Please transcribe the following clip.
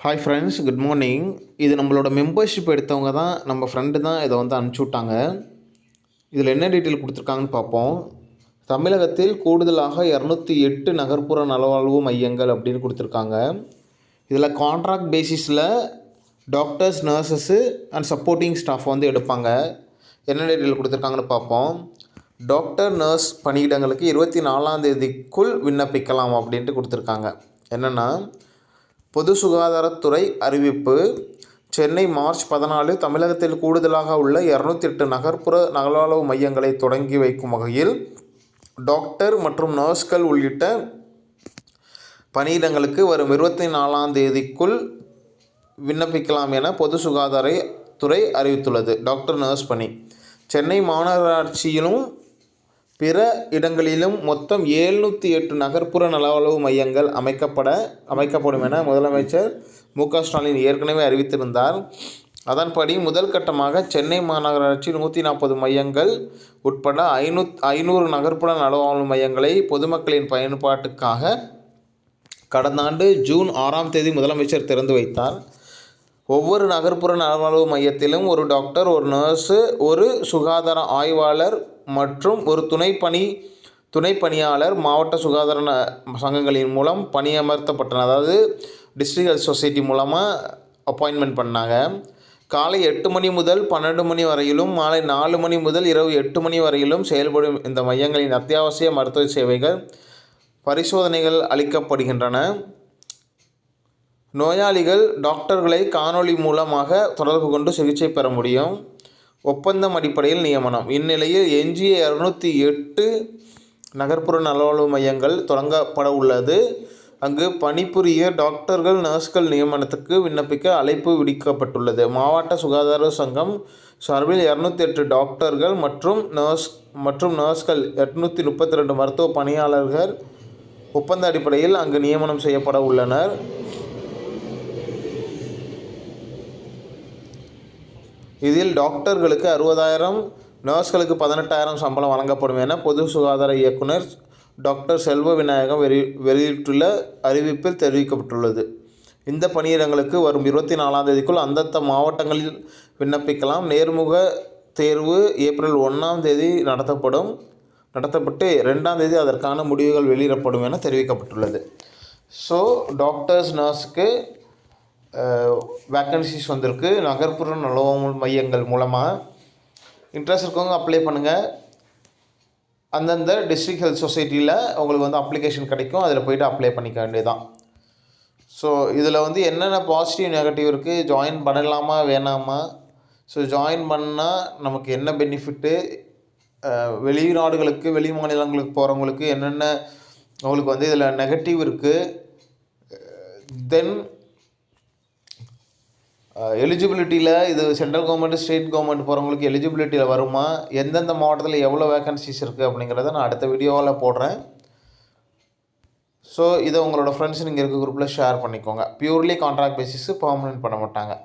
Hi friends, good morning. இது நம்மளோட membership எடுத்தவங்க தான், நம்ம ஃப்ரெண்டு தான் இதை வந்து அனுப்பிச்சி விட்டாங்க. இதில் என்ன டீட்டெயில் கொடுத்துருக்காங்கன்னு பார்ப்போம். தமிழகத்தில் கூடுதலாக 208 நகர்ப்புற நலவாழ்வு மையங்கள் அப்படின்னு கொடுத்துருக்காங்க. இதில் கான்ட்ராக்ட் பேசிஸில் doctors, nurses and supporting staff வந்து எடுப்பாங்க. என்ன டீட்டெயில் கொடுத்துருக்காங்கன்னு பார்ப்போம். டாக்டர், நர்ஸ் பணியிடங்களுக்கு 24ஆம் தேதிக்குள் விண்ணப்பிக்கலாம் அப்படின்ட்டு கொடுத்துருக்காங்க. என்னென்னா, பொது சுகாதாரத்துறை அறிவிப்பு. சென்னை மார்ச் 14 தமிழகத்தில் கூடுதலாக உள்ள 208 நகர்ப்புற நலவாழ்வு மையங்களை தொடங்கி வைக்கும் வகையில் டாக்டர் மற்றும் நர்ஸ்கள் உள்ளிட்ட பணியிடங்களுக்கு வரும் 24ஆம் தேதிக்குள் விண்ணப்பிக்கலாம் என பொது சுகாதாரத்துறை அறிவித்துள்ளது. டாக்டர், நர்ஸ் பணி சென்னை மாநகராட்சியிலும் பிற இடங்களிலும் மொத்தம் 708 நகர்ப்புற நலவாழ்வு மையங்கள் அமைக்கப்படும் என முதலமைச்சர் மு.க. ஸ்டாலின் ஏற்கனவே அறிவித்திருந்தார். அதன்படி முதல் கட்டமாக சென்னை மாநகராட்சி 140 மையங்கள் உட்பட 500 நகர்ப்புற நலவாழ்வு மையங்களை பொதுமக்களின் பயன்பாட்டுக்காக கடந்த ஆண்டு ஜூன் 6ஆம் தேதி முதலமைச்சர் திறந்து வைத்தார். ஒவ்வொரு நகர்ப்புற நலவாழ்வு மையத்திலும் ஒரு டாக்டர், ஒரு நர்ஸு, ஒரு சுகாதார ஆய்வாளர் மற்றும் ஒரு துணை பணியாளர் மாவட்ட சுகாதார சங்கங்களின் மூலம் பணியமர்த்தப்பட்டனர். அதாவது டிஸ்ட்ரிக்ட் ஹெல்த் சொசைட்டி மூலமாக அப்பாயின்மெண்ட் பண்ணாங்க. காலை 8 மணி முதல் 12 மணி வரையிலும், மாலை 4 மணி முதல் இரவு 8 மணி வரையிலும் செயல்படும் இந்த மையங்களின் அத்தியாவசிய மருத்துவ சேவைகள், பரிசோதனைகள் அளிக்கப்படுகின்றன. நோயாளிகள் டாக்டர்களை காணொளி மூலமாக தொடர்பு கொண்டு சிகிச்சை பெற முடியும். ஒப்பந்தம் அடிப்படையில் நியமனம். இந்நிலையில் எஞ்சிய 208 நகர்ப்புற நலவாழ்வு மையங்கள் தொடங்கப்பட உள்ளது. அங்கு பணிபுரிய டாக்டர்கள், நர்ஸ்கள் நியமனத்துக்கு விண்ணப்பிக்க அழைப்பு விடுக்கப்பட்டுள்ளது. மாவட்ட சுகாதார சங்கம் சார்பில் 208 டாக்டர்கள் மற்றும் நர்ஸ்கள் 832 மருத்துவ பணியாளர்கள் ஒப்பந்த அடிப்படையில் அங்கு நியமனம் செய்யப்பட உள்ளனர். இதில் டாக்டர்களுக்கு 60,000, நர்ஸ்களுக்கு 18,000 சம்பளம் வழங்கப்படும் என பொது சுகாதார இயக்குனர் டாக்டர் செல்வ விநாயகம் வெளியிட்டுள்ள அறிவிப்பில் தெரிவிக்கப்பட்டுள்ளது. இந்த பணியிடங்களுக்கு வரும் 24ஆம் தேதிக்குள் அந்தந்த மாவட்டங்களில் விண்ணப்பிக்கலாம். நேர்முக தேர்வு ஏப்ரல் 1ஆம் தேதி நடத்தப்பட்டு 2ஆம் தேதி அதற்கான முடிவுகள் வெளியிடப்படும் என தெரிவிக்கப்பட்டுள்ளது. ஸோ டாக்டர்ஸ், நர்ஸுக்கு வேக்கன்சிஸ் வந்திருக்கு. நகர்ப்புற நலவாழ்வு மையங்கள் மூலமாக இன்ட்ரெஸ்ட் இருக்கவங்க அப்ளை பண்ணுங்கள். அந்தந்த டிஸ்ட்ரிக்ட் ஹெல்த் சொசைட்டியில் உங்களுக்கு வந்து அப்ளிகேஷன் கிடைக்கும். அதில் போய்ட்டு அப்ளை பண்ணிக்க வேண்டியதுதான். ஸோ இதில் வந்து என்னென்ன பாசிட்டிவ், நெகட்டிவ் இருக்குது, ஜாயின் பண்ணலாமா வேணாமா, ஸோ ஜாயின் பண்ணால் நமக்கு என்ன பெனிஃபிட்டு, வெளிநாடுகளுக்கு, வெளி மாநிலங்களுக்கு போகிறவங்களுக்கு என்னென்ன அவங்களுக்கு வந்து இதில் நெகட்டிவ் இருக்குது, தென் எலிஜிபிலிட்டியில் இது சென்ட்ரல் கவர்மெண்ட், ஸ்டேட் கவர்மெண்ட் போகிறவங்களுக்கு எலிஜிபிலிட்டியில் வருமா, எந்தெந்த மாவட்டத்தில் எவ்வளோ வேக்கன்சிஸ் இருக்குது அப்படிங்கிறத நான் அடுத்த வீடியோவில் போடுறேன். ஸோ இதை உங்களோட ஃப்ரெண்ட்ஸ் நீங்கள் இருக்க குரூப்பில் ஷேர் பண்ணிக்கோங்க. பியூர்லி கான்ட்ராக்ட் பேசிஸு, பர்மனெண்ட் பண்ண மாட்டாங்க.